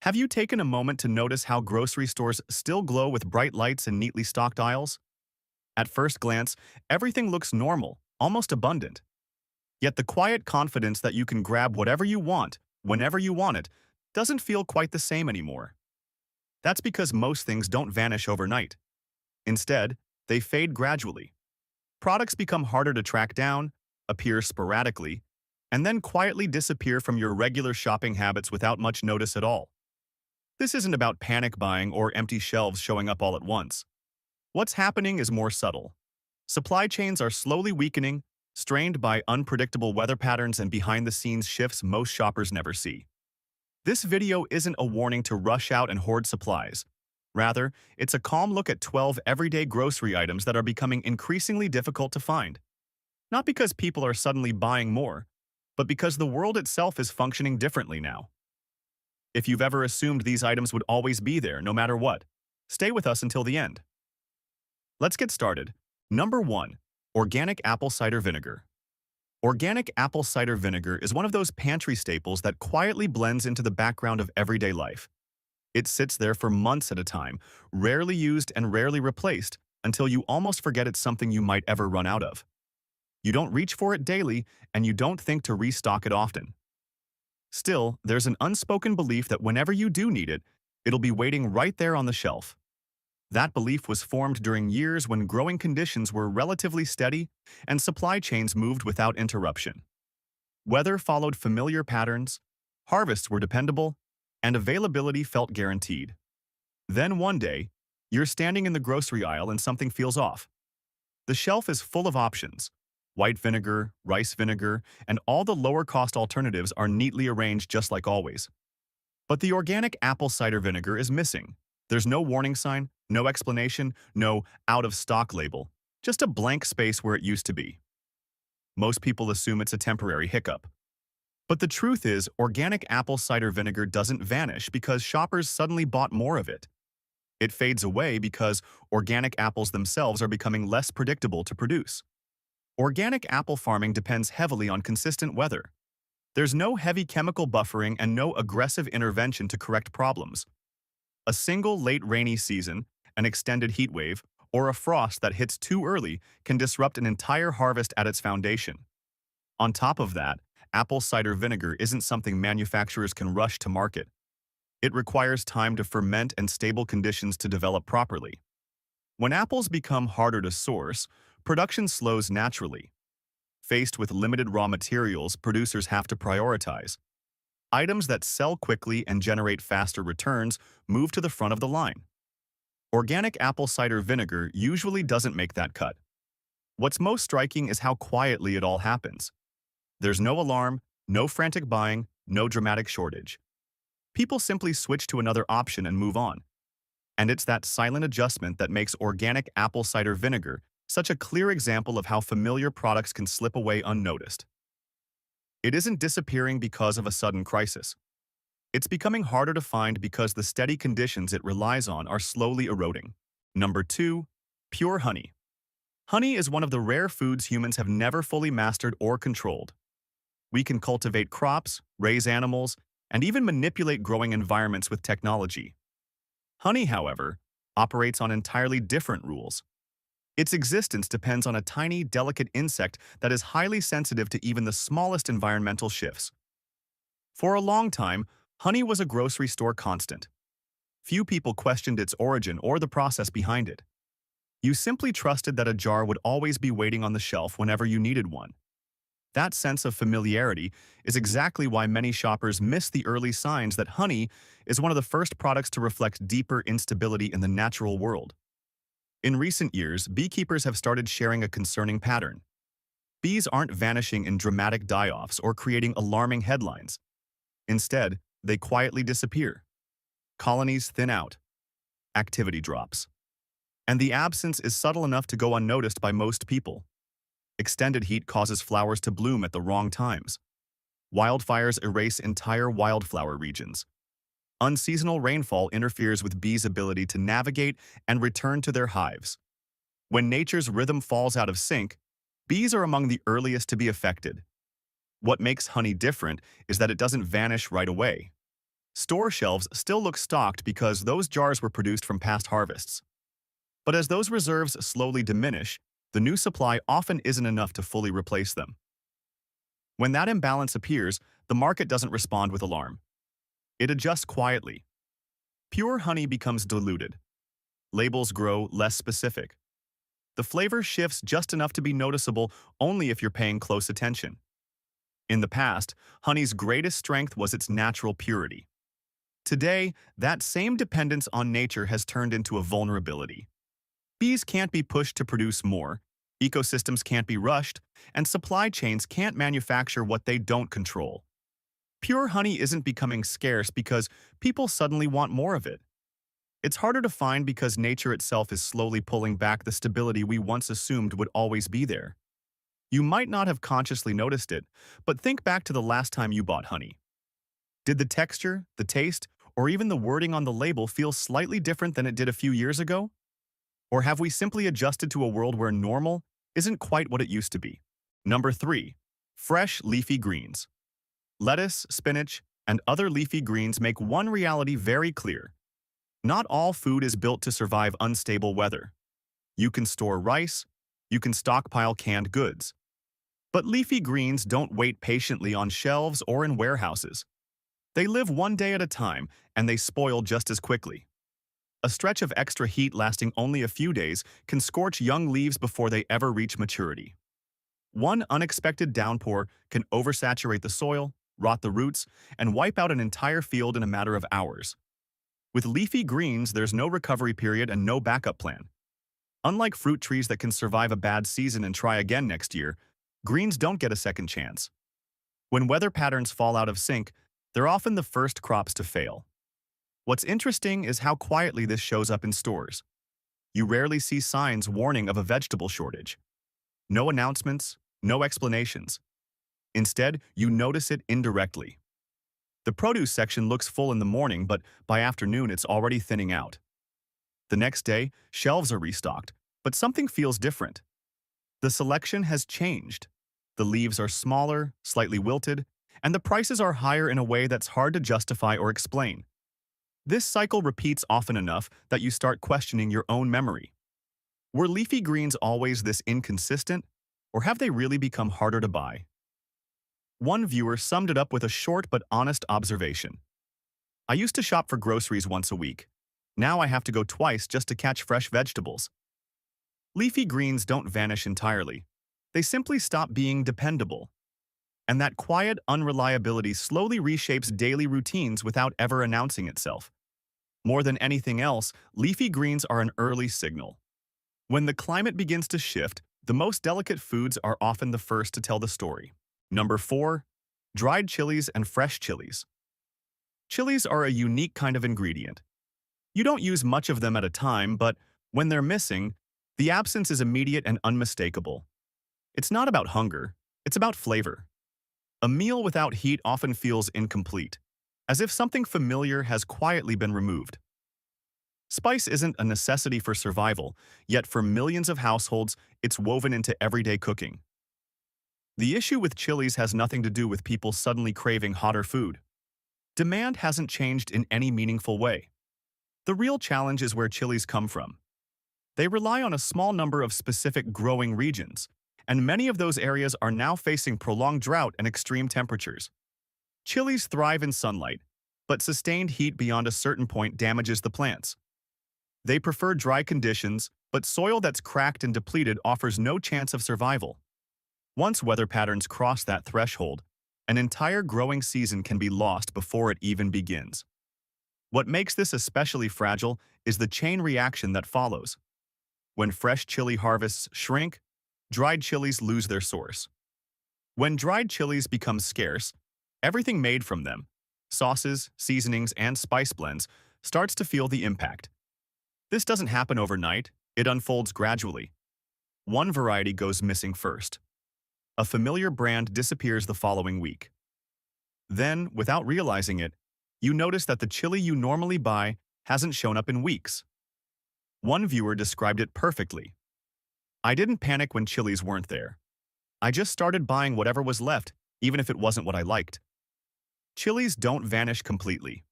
Have you taken a moment to notice how grocery stores still glow with bright lights and neatly stocked aisles? At first glance, everything looks normal, almost abundant. Yet the quiet confidence that you can grab whatever you want, whenever you want it, doesn't feel quite the same anymore. That's because most things don't vanish overnight. Instead, they fade gradually. Products become harder to track down, appear sporadically, and then quietly disappear from your regular shopping habits without much notice at all. This isn't about panic buying or empty shelves showing up all at once. What's happening is more subtle. Supply chains are slowly weakening, strained by unpredictable weather patterns and behind-the-scenes shifts most shoppers never see. This video isn't a warning to rush out and hoard supplies. Rather, it's a calm look at 12 everyday grocery items that are becoming increasingly difficult to find. Not because people are suddenly buying more, but because the world itself is functioning differently now. If you've ever assumed these items would always be there, no matter what, stay with us until the end. Let's get started. Number 1. Organic apple cider vinegar. Organic apple cider vinegar is one of those pantry staples that quietly blends into the background of everyday life. It sits there for months at a time, rarely used and rarely replaced, until you almost forget it's something you might ever run out of. You don't reach for it daily, and you don't think to restock it often. Still, there's an unspoken belief that whenever you do need it, it'll be waiting right there on the shelf. That belief was formed during years when growing conditions were relatively steady and supply chains moved without interruption. Weather followed familiar patterns, harvests were dependable, and availability felt guaranteed. Then one day, you're standing in the grocery aisle and something feels off. The shelf is full of options. White vinegar, rice vinegar, and all the lower-cost alternatives are neatly arranged just like always. But the organic apple cider vinegar is missing. There's no warning sign, no explanation, no out-of-stock label, just a blank space where it used to be. Most people assume it's a temporary hiccup. But the truth is, organic apple cider vinegar doesn't vanish because shoppers suddenly bought more of it. It fades away because organic apples themselves are becoming less predictable to produce. Organic apple farming depends heavily on consistent weather. There's no heavy chemical buffering and no aggressive intervention to correct problems. A single late rainy season, an extended heat wave, or a frost that hits too early can disrupt an entire harvest at its foundation. On top of that, apple cider vinegar isn't something manufacturers can rush to market. It requires time to ferment and stable conditions to develop properly. When apples become harder to source, production slows naturally. Faced with limited raw materials, producers have to prioritize. Items that sell quickly and generate faster returns move to the front of the line. Organic apple cider vinegar usually doesn't make that cut. What's most striking is how quietly it all happens. There's no alarm, no frantic buying, no dramatic shortage. People simply switch to another option and move on. And it's that silent adjustment that makes organic apple cider vinegar such a clear example of how familiar products can slip away unnoticed. It isn't disappearing because of a sudden crisis. It's becoming harder to find because the steady conditions it relies on are slowly eroding. Number 2. Pure honey. Honey is one of the rare foods humans have never fully mastered or controlled. We can cultivate crops, raise animals, and even manipulate growing environments with technology. Honey, however, operates on entirely different rules. Its existence depends on a tiny, delicate insect that is highly sensitive to even the smallest environmental shifts. For a long time, honey was a grocery store constant. Few people questioned its origin or the process behind it. You simply trusted that a jar would always be waiting on the shelf whenever you needed one. That sense of familiarity is exactly why many shoppers miss the early signs that honey is one of the first products to reflect deeper instability in the natural world. In recent years, beekeepers have started sharing a concerning pattern. Bees aren't vanishing in dramatic die-offs or creating alarming headlines. Instead, they quietly disappear. Colonies thin out. Activity drops. And the absence is subtle enough to go unnoticed by most people. Extended heat causes flowers to bloom at the wrong times. Wildfires erase entire wildflower regions. Unseasonal rainfall interferes with bees' ability to navigate and return to their hives. When nature's rhythm falls out of sync, bees are among the earliest to be affected. What makes honey different is that it doesn't vanish right away. Store shelves still look stocked because those jars were produced from past harvests. But as those reserves slowly diminish, the new supply often isn't enough to fully replace them. When that imbalance appears, the market doesn't respond with alarm. It adjusts quietly. Pure honey becomes diluted. Labels grow less specific. The flavor shifts just enough to be noticeable only if you're paying close attention. In the past, honey's greatest strength was its natural purity. Today, that same dependence on nature has turned into a vulnerability. Bees can't be pushed to produce more, ecosystems can't be rushed, and supply chains can't manufacture what they don't control. Pure honey isn't becoming scarce because people suddenly want more of it. It's harder to find because nature itself is slowly pulling back the stability we once assumed would always be there. You might not have consciously noticed it, but think back to the last time you bought honey. Did the texture, the taste, or even the wording on the label feel slightly different than it did a few years ago? Or have we simply adjusted to a world where normal isn't quite what it used to be? Number 3. Fresh leafy greens. Lettuce, spinach, and other leafy greens make one reality very clear. Not all food is built to survive unstable weather. You can store rice, you can stockpile canned goods. But leafy greens don't wait patiently on shelves or in warehouses. They live one day at a time, and they spoil just as quickly. A stretch of extra heat lasting only a few days can scorch young leaves before they ever reach maturity. One unexpected downpour can oversaturate the soil, rot the roots, and wipe out an entire field in a matter of hours. With leafy greens, there's no recovery period and no backup plan. Unlike fruit trees that can survive a bad season and try again next year, greens don't get a second chance. When weather patterns fall out of sync, they're often the first crops to fail. What's interesting is how quietly this shows up in stores. You rarely see signs warning of a vegetable shortage. No announcements, no explanations. Instead, you notice it indirectly. The produce section looks full in the morning, but by afternoon it's already thinning out. The next day, shelves are restocked, but something feels different. The selection has changed. The leaves are smaller, slightly wilted, and the prices are higher in a way that's hard to justify or explain. This cycle repeats often enough that you start questioning your own memory. Were leafy greens always this inconsistent, or have they really become harder to buy? One viewer summed it up with a short but honest observation. I used to shop for groceries once a week. Now I have to go twice just to catch fresh vegetables. Leafy greens don't vanish entirely. They simply stop being dependable. And that quiet unreliability slowly reshapes daily routines without ever announcing itself. More than anything else, leafy greens are an early signal. When the climate begins to shift, the most delicate foods are often the first to tell the story. Number 4. Dried chilies and fresh chilies. Chilies are a unique kind of ingredient. You don't use much of them at a time, but when they're missing, the absence is immediate and unmistakable. It's not about hunger, it's about flavor. A meal without heat often feels incomplete, as if something familiar has quietly been removed. Spice isn't a necessity for survival, yet for millions of households, it's woven into everyday cooking. The issue with chilies has nothing to do with people suddenly craving hotter food. Demand hasn't changed in any meaningful way. The real challenge is where chilies come from. They rely on a small number of specific growing regions, and many of those areas are now facing prolonged drought and extreme temperatures. Chilies thrive in sunlight, but sustained heat beyond a certain point damages the plants. They prefer dry conditions, but soil that's cracked and depleted offers no chance of survival. Once weather patterns cross that threshold, an entire growing season can be lost before it even begins. What makes this especially fragile is the chain reaction that follows. When fresh chili harvests shrink, dried chilies lose their source. When dried chilies become scarce, everything made from them, sauces, seasonings, and spice blends, starts to feel the impact. This doesn't happen overnight, it unfolds gradually. One variety goes missing first. A familiar brand disappears the following week. Then, without realizing it, you notice that the chili you normally buy hasn't shown up in weeks. One viewer described it perfectly. I didn't panic when chilies weren't there. I just started buying whatever was left, even if it wasn't what I liked. Chilies don't vanish completely.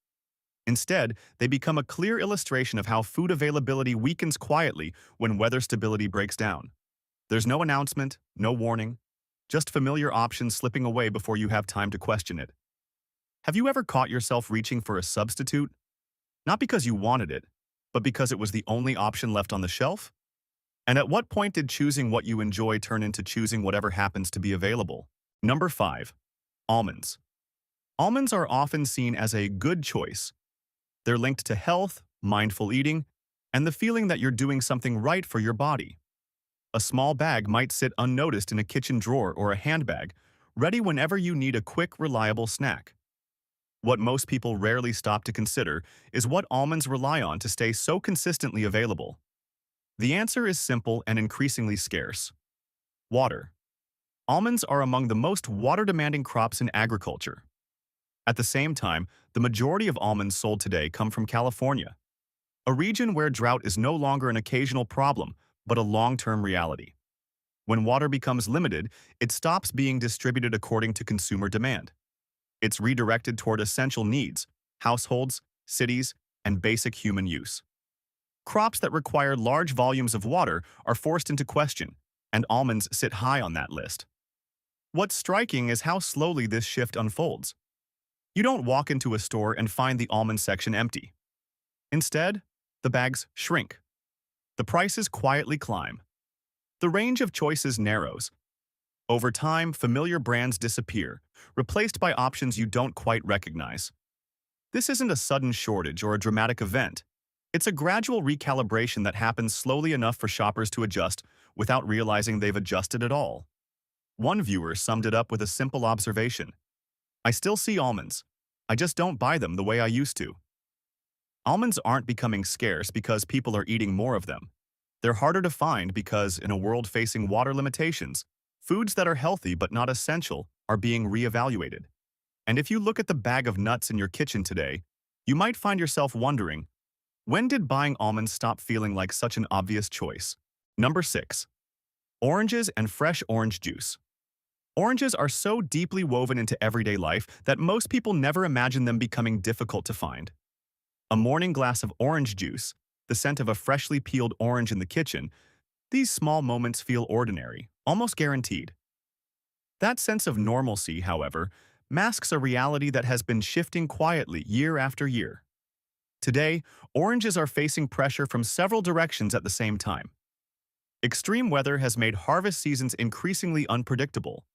Instead, they become a clear illustration of how food availability weakens quietly when weather stability breaks down. There's no announcement, no warning, just familiar options slipping away before you have time to question it. Have you ever caught yourself reaching for a substitute? Not because you wanted it, but because it was the only option left on the shelf? And at what point did choosing what you enjoy turn into choosing whatever happens to be available? Number 5. Almonds. Almonds are often seen as a good choice. They're linked to health, mindful eating, and the feeling that you're doing something right for your body. A small bag might sit unnoticed in a kitchen drawer or a handbag, ready whenever you need a quick, reliable snack. What most people rarely stop to consider is what almonds rely on to stay so consistently available. The answer is simple and increasingly scarce: water. Almonds are among the most water-demanding crops in agriculture. At the same time, the majority of almonds sold today come from California, a region where drought is no longer an occasional problem, but a long-term reality. When water becomes limited, it stops being distributed according to consumer demand. It's redirected toward essential needs: households, cities, and basic human use. Crops that require large volumes of water are forced into question, and almonds sit high on that list. What's striking is how slowly this shift unfolds. You don't walk into a store and find the almond section empty. Instead, the bags shrink. The prices quietly climb. The range of choices narrows. Over time, familiar brands disappear, replaced by options you don't quite recognize. This isn't a sudden shortage or a dramatic event. It's a gradual recalibration that happens slowly enough for shoppers to adjust without realizing they've adjusted at all. One viewer summed it up with a simple observation: "I still see almonds. I just don't buy them the way I used to." Almonds aren't becoming scarce because people are eating more of them. They're harder to find because, in a world facing water limitations, foods that are healthy but not essential are being reevaluated. And if you look at the bag of nuts in your kitchen today, you might find yourself wondering, when did buying almonds stop feeling like such an obvious choice? Number 6. Oranges and fresh orange juice. Oranges are so deeply woven into everyday life that most people never imagine them becoming difficult to find. A morning glass of orange juice, the scent of a freshly peeled orange in the kitchen, these small moments feel ordinary, almost guaranteed. That sense of normalcy, however, masks a reality that has been shifting quietly year after year. Today, oranges are facing pressure from several directions at the same time. Extreme weather has made harvest seasons increasingly unpredictable.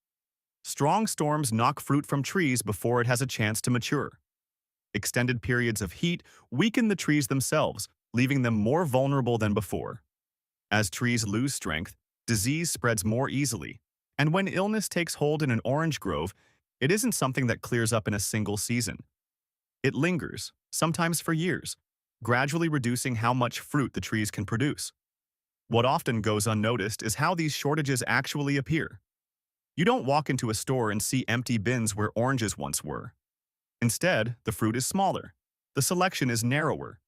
Strong storms knock fruit from trees before it has a chance to mature. Extended periods of heat weaken the trees themselves, leaving them more vulnerable than before. As trees lose strength, disease spreads more easily, and when illness takes hold in an orange grove, it isn't something that clears up in a single season. It lingers, sometimes for years, gradually reducing how much fruit the trees can produce. What often goes unnoticed is how these shortages actually appear. You don't walk into a store and see empty bins where oranges once were. Instead, the fruit is smaller. The selection is narrower.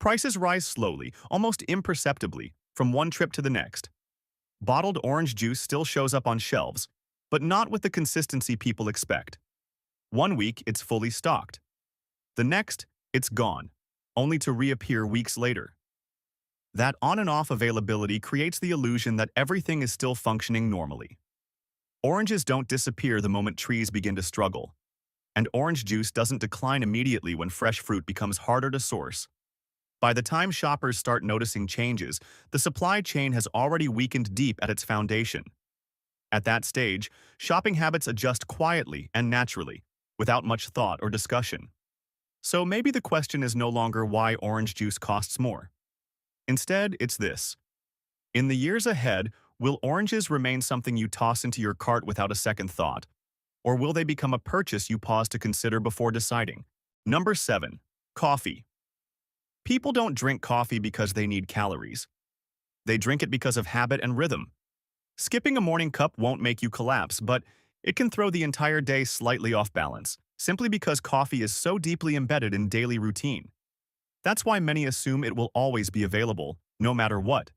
Prices rise slowly, almost imperceptibly, from one trip to the next. Bottled orange juice still shows up on shelves, but not with the consistency people expect. One week, it's fully stocked. The next, it's gone, only to reappear weeks later. That on and off availability creates the illusion that everything is still functioning normally. Oranges don't disappear the moment trees begin to struggle, and orange juice doesn't decline immediately when fresh fruit becomes harder to source. By the time shoppers start noticing changes, the supply chain has already weakened deep at its foundation. At that stage, shopping habits adjust quietly and naturally, without much thought or discussion. So maybe the question is no longer why orange juice costs more. Instead, it's this: in the years ahead, will oranges remain something you toss into your cart without a second thought? Or will they become a purchase you pause to consider before deciding? Number 7. Coffee. People don't drink coffee because they need calories. They drink it because of habit and rhythm. Skipping a morning cup won't make you collapse, but it can throw the entire day slightly off balance, simply because coffee is so deeply embedded in daily routine. That's why many assume it will always be available, no matter what.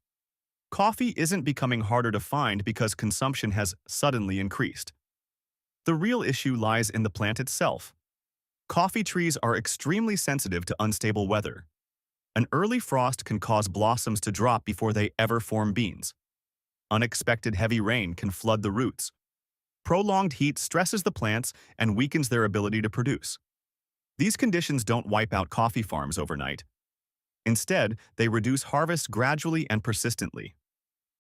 Coffee isn't becoming harder to find because consumption has suddenly increased. The real issue lies in the plant itself. Coffee trees are extremely sensitive to unstable weather. An early frost can cause blossoms to drop before they ever form beans. Unexpected heavy rain can flood the roots. Prolonged heat stresses the plants and weakens their ability to produce. These conditions don't wipe out coffee farms overnight. Instead, they reduce harvests gradually and persistently.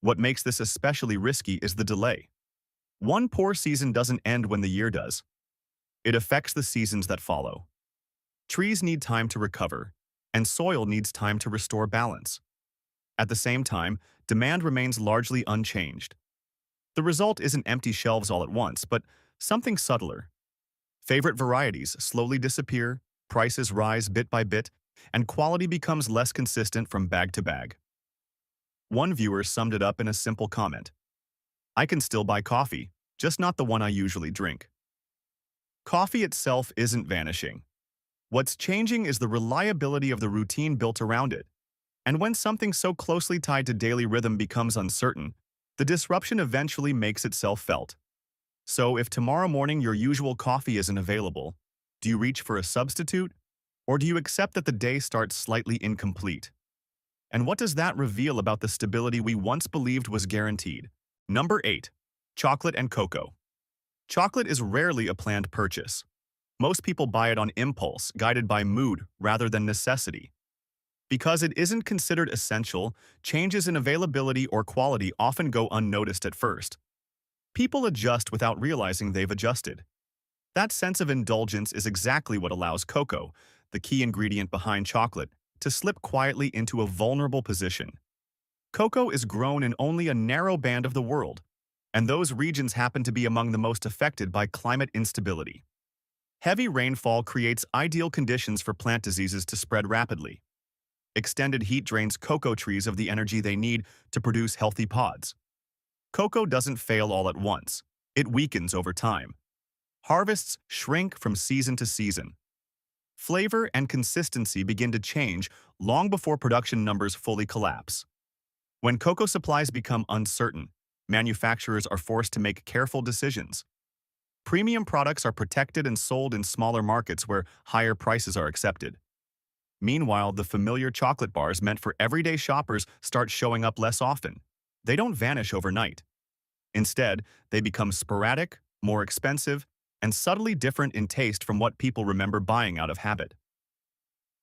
What makes this especially risky is the delay. One poor season doesn't end when the year does. It affects the seasons that follow. Trees need time to recover, and soil needs time to restore balance. At the same time, demand remains largely unchanged. The result isn't empty shelves all at once, but something subtler. Favorite varieties slowly disappear, prices rise bit by bit, and quality becomes less consistent from bag to bag. One viewer summed it up in a simple comment: "I can still buy coffee, just not the one I usually drink." Coffee itself isn't vanishing. What's changing is the reliability of the routine built around it. And when something so closely tied to daily rhythm becomes uncertain, the disruption eventually makes itself felt. So if tomorrow morning your usual coffee isn't available, do you reach for a substitute? Or do you accept that the day starts slightly incomplete? And what does that reveal about the stability we once believed was guaranteed? Number 8. Chocolate and cocoa. Chocolate is rarely a planned purchase. Most people buy it on impulse, guided by mood rather than necessity. Because it isn't considered essential, changes in availability or quality often go unnoticed at first. People adjust without realizing they've adjusted. That sense of indulgence is exactly what allows cocoa, the key ingredient behind chocolate, to slip quietly into a vulnerable position. Cocoa is grown in only a narrow band of the world, and those regions happen to be among the most affected by climate instability. Heavy rainfall creates ideal conditions for plant diseases to spread rapidly. Extended heat drains cocoa trees of the energy they need to produce healthy pods. Cocoa doesn't fail all at once. It weakens over time. Harvests shrink from season to season. Flavor and consistency begin to change long before production numbers fully collapse. When cocoa supplies become uncertain, manufacturers are forced to make careful decisions. Premium products are protected and sold in smaller markets where higher prices are accepted. Meanwhile, the familiar chocolate bars meant for everyday shoppers start showing up less often. They don't vanish overnight. Instead, they become sporadic, more expensive, and subtly different in taste from what people remember buying out of habit.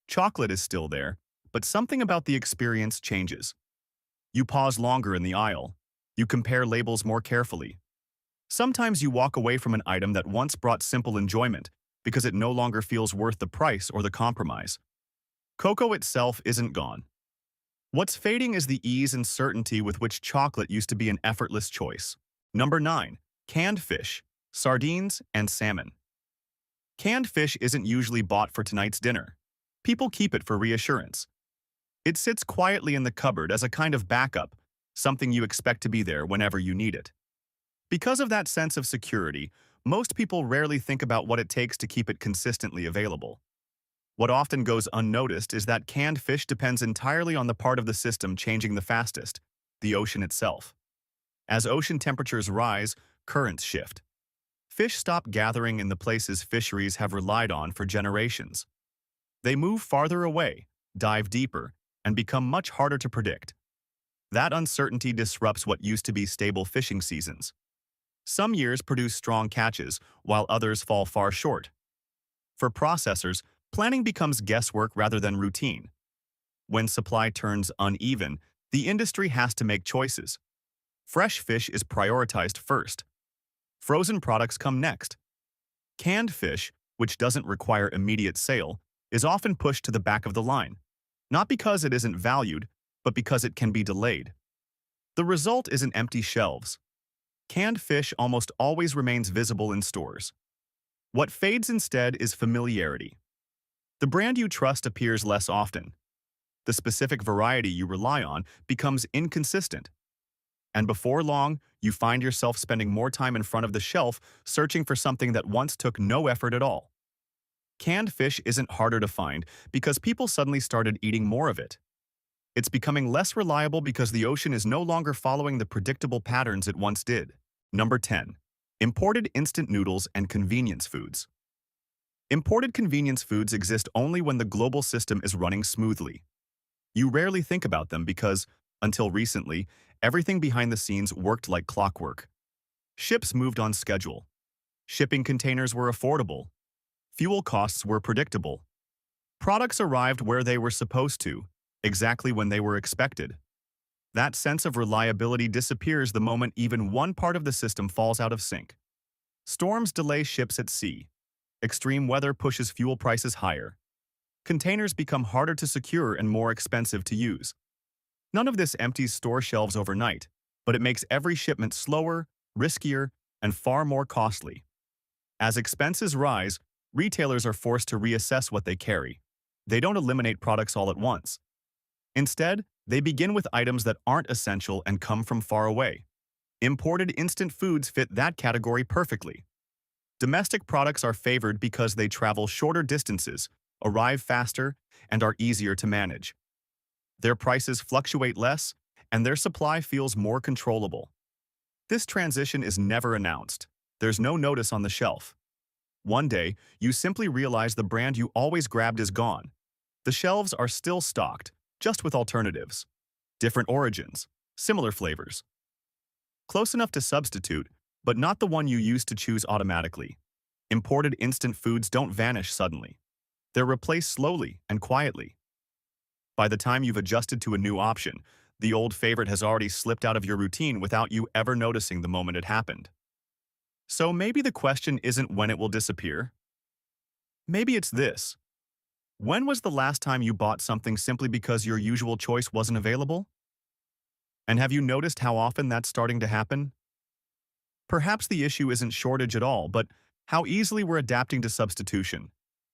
Chocolate is still there, but something about the experience changes. You pause longer in the aisle. You compare labels more carefully. Sometimes you walk away from an item that once brought simple enjoyment because it no longer feels worth the price or the compromise. Cocoa itself isn't gone. What's fading is the ease and certainty with which chocolate used to be an effortless choice. Number 9. Canned fish, sardines, and salmon. Canned fish isn't usually bought for tonight's dinner. People keep it for reassurance. It sits quietly in the cupboard as a kind of backup, something you expect to be there whenever you need it. Because of that sense of security, most people rarely think about what it takes to keep it consistently available. What often goes unnoticed is that canned fish depends entirely on the part of the system changing the fastest, the ocean itself. As ocean temperatures rise, currents shift. Fish stop gathering in the places fisheries have relied on for generations. They move farther away, dive deeper, and become much harder to predict. That uncertainty disrupts what used to be stable fishing seasons. Some years produce strong catches, while others fall far short. For processors, planning becomes guesswork rather than routine. When supply turns uneven, the industry has to make choices. Fresh fish is prioritized first. Frozen products come next. Canned fish, which doesn't require immediate sale, is often pushed to the back of the line, not because it isn't valued, but because it can be delayed. The result isn't empty shelves. Canned fish almost always remains visible in stores. What fades instead is familiarity. The brand you trust appears less often. The specific variety you rely on becomes inconsistent. And before long, you find yourself spending more time in front of the shelf searching for something that once took no effort at all. Canned fish isn't harder to find because people suddenly started eating more of it. It's becoming less reliable because the ocean is no longer following the predictable patterns it once did. Number 10. Imported instant noodles and convenience foods. Imported convenience foods exist only when the global system is running smoothly. You rarely think about them because, until recently, everything behind the scenes worked like clockwork. Ships moved on schedule. Shipping containers were affordable. Fuel costs were predictable. Products arrived where they were supposed to, exactly when they were expected. That sense of reliability disappears the moment even one part of the system falls out of sync. Storms delay ships at sea. Extreme weather pushes fuel prices higher. Containers become harder to secure and more expensive to use. None of this empties store shelves overnight, but it makes every shipment slower, riskier, and far more costly. As expenses rise, retailers are forced to reassess what they carry. They don't eliminate products all at once. Instead, they begin with items that aren't essential and come from far away. Imported instant foods fit that category perfectly. Domestic products are favored because they travel shorter distances, arrive faster, and are easier to manage. Their prices fluctuate less, and their supply feels more controllable. This transition is never announced. There's no notice on the shelf. One day, you simply realize the brand you always grabbed is gone. The shelves are still stocked, just with alternatives. Different origins, similar flavors. Close enough to substitute, but not the one you used to choose automatically. Imported instant foods don't vanish suddenly. They're replaced slowly and quietly. By the time you've adjusted to a new option, the old favorite has already slipped out of your routine without you ever noticing the moment it happened. So maybe the question isn't when it will disappear. Maybe it's this. When was the last time you bought something simply because your usual choice wasn't available? And have you noticed how often that's starting to happen? Perhaps the issue isn't shortage at all, but how easily we're adapting to substitution.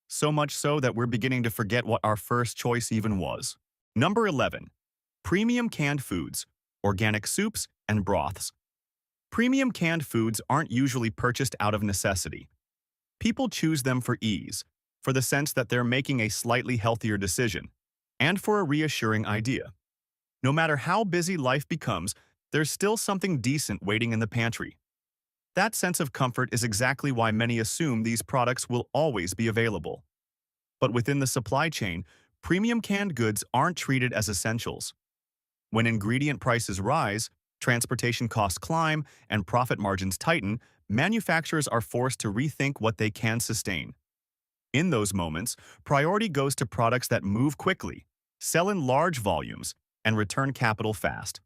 So much so that we're beginning to forget what our first choice even was. Number 11. Premium canned foods, organic soups, and broths. Premium canned foods aren't usually purchased out of necessity. People choose them for ease, for the sense that they're making a slightly healthier decision, and for a reassuring idea. No matter how busy life becomes, there's still something decent waiting in the pantry. That sense of comfort is exactly why many assume these products will always be available. But within the supply chain, premium canned goods aren't treated as essentials. When ingredient prices rise, transportation costs climb, and profit margins tighten, manufacturers are forced to rethink what they can sustain. In those moments, priority goes to products that move quickly, sell in large volumes, and return capital fast.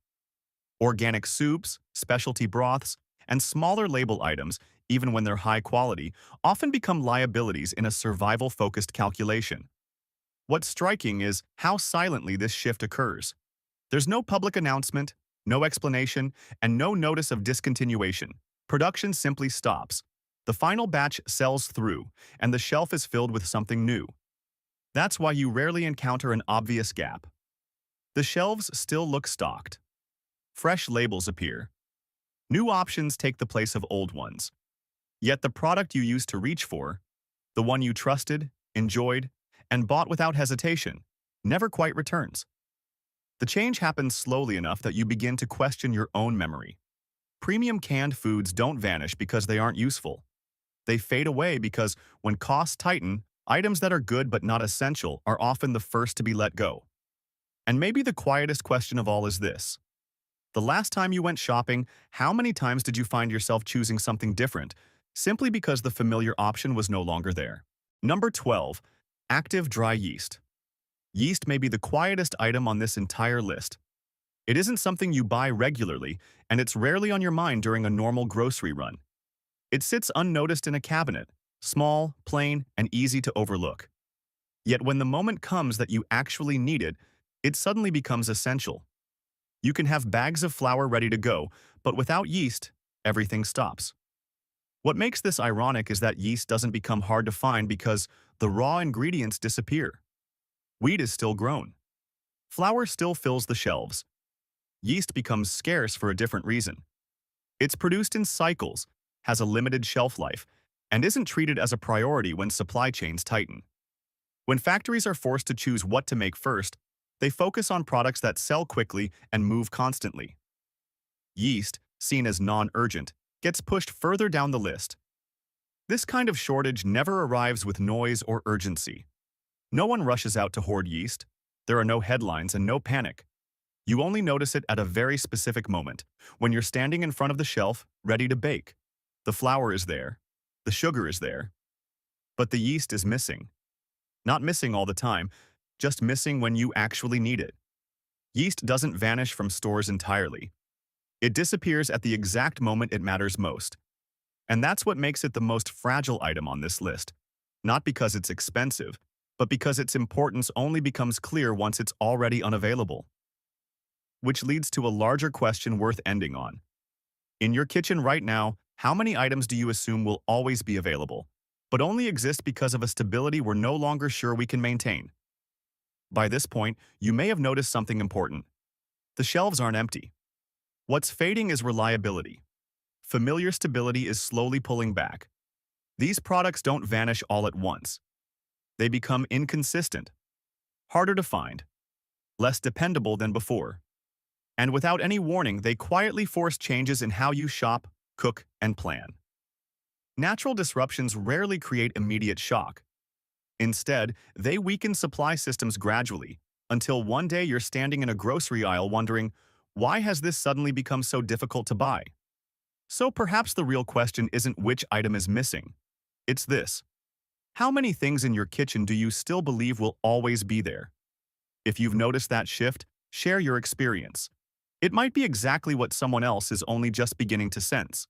Organic soups, specialty broths, and smaller label items, even when they're high quality, often become liabilities in a survival-focused calculation. What's striking is how silently this shift occurs. There's no public announcement, no explanation, and no notice of discontinuation. Production simply stops. The final batch sells through, and the shelf is filled with something new. That's why you rarely encounter an obvious gap. The shelves still look stocked. Fresh labels appear. New options take the place of old ones. Yet the product you used to reach for, the one you trusted, enjoyed, and bought without hesitation, never quite returns. The change happens slowly enough that you begin to question your own memory. Premium canned foods don't vanish because they aren't useful. They fade away because when costs tighten, items that are good but not essential are often the first to be let go. And maybe the quietest question of all is this. The last time you went shopping, how many times did you find yourself choosing something different, simply because the familiar option was no longer there? Number 12. Active dry yeast. Yeast may be the quietest item on this entire list. It isn't something you buy regularly, and it's rarely on your mind during a normal grocery run. It sits unnoticed in a cabinet, small, plain, and easy to overlook. Yet when the moment comes that you actually need it, it suddenly becomes essential. You can have bags of flour ready to go, but without yeast, everything stops. What makes this ironic is that yeast doesn't become hard to find because the raw ingredients disappear. Wheat is still grown. Flour still fills the shelves. Yeast becomes scarce for a different reason. It's produced in cycles, has a limited shelf life, and isn't treated as a priority when supply chains tighten. When factories are forced to choose what to make first, they focus on products that sell quickly and move constantly. Yeast, seen as non-urgent, gets pushed further down the list. This kind of shortage never arrives with noise or urgency. No one rushes out to hoard yeast. There are no headlines and no panic. You only notice it at a very specific moment, when you're standing in front of the shelf, ready to bake. The flour is there. The sugar is there. But the yeast is missing. Not missing all the time, just missing when you actually need it. Yeast doesn't vanish from stores entirely. It disappears at the exact moment it matters most. And that's what makes it the most fragile item on this list. Not because it's expensive, but because its importance only becomes clear once it's already unavailable. Which leads to a larger question worth ending on. In your kitchen right now, how many items do you assume will always be available, but only exist because of a stability we're no longer sure we can maintain? By this point, you may have noticed something important. The shelves aren't empty. What's fading is reliability. Familiar stability is slowly pulling back. These products don't vanish all at once. They become inconsistent, harder to find, less dependable than before. And without any warning, they quietly force changes in how you shop, cook, and plan. Natural disruptions rarely create immediate shock. Instead, they weaken supply systems gradually, until one day you're standing in a grocery aisle wondering, why has this suddenly become so difficult to buy? So perhaps the real question isn't which item is missing. It's this. How many things in your kitchen do you still believe will always be there? If you've noticed that shift, share your experience. It might be exactly what someone else is only just beginning to sense.